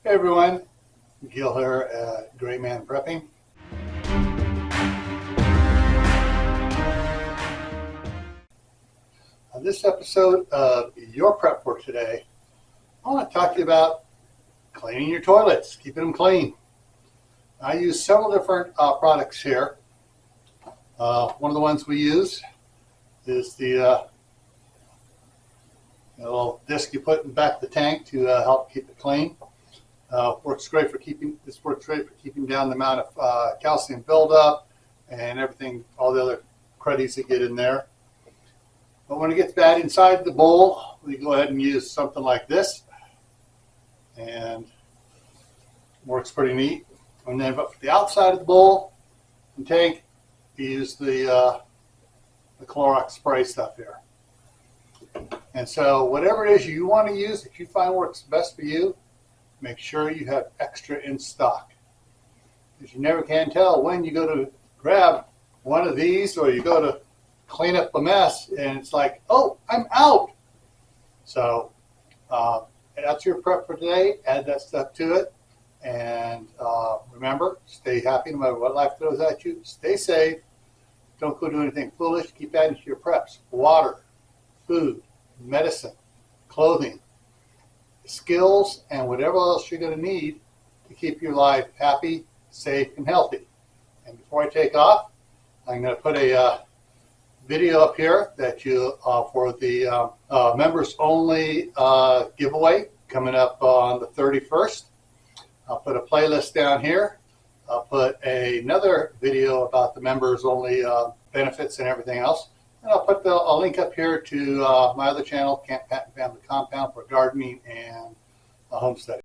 Hey everyone, Gil here at graymanprepping. On this episode of Your Prep for Today, I want to talk to you about cleaning your toilets, keeping them clean. I use several different products here. One of the ones we use is the little disc you put in the back of the tank to help keep it clean. Works great for keeping down the amount of calcium buildup and everything, all the other cruddies that get in there. But when it gets bad inside the bowl, we go ahead and use something like this, and works pretty neat. And then, but for the outside of the bowl and tank, we use the Clorox spray stuff here. And so, whatever it is you want to use that you find works best for you, make sure you have extra in stock, because you never can tell when you go to grab one of these or you go to clean up a mess and it's like, oh, I'm out. So that's your prep for today. Add that stuff to it, and remember, stay happy no matter what life throws at you. Stay safe. Don't go do anything foolish. Keep adding to your preps: water, food, medicine, clothing, skills, and whatever else you're going to need to keep your life happy, safe, and healthy. And before I take off, I'm going to put a video up here that you for the members only giveaway coming up on the 31st. I'll put a playlist down here. I'll put another video about the members only benefits and everything else. And I'll put a link up here to my other channel, Camp Pat and Family Compound, for gardening and homesteading.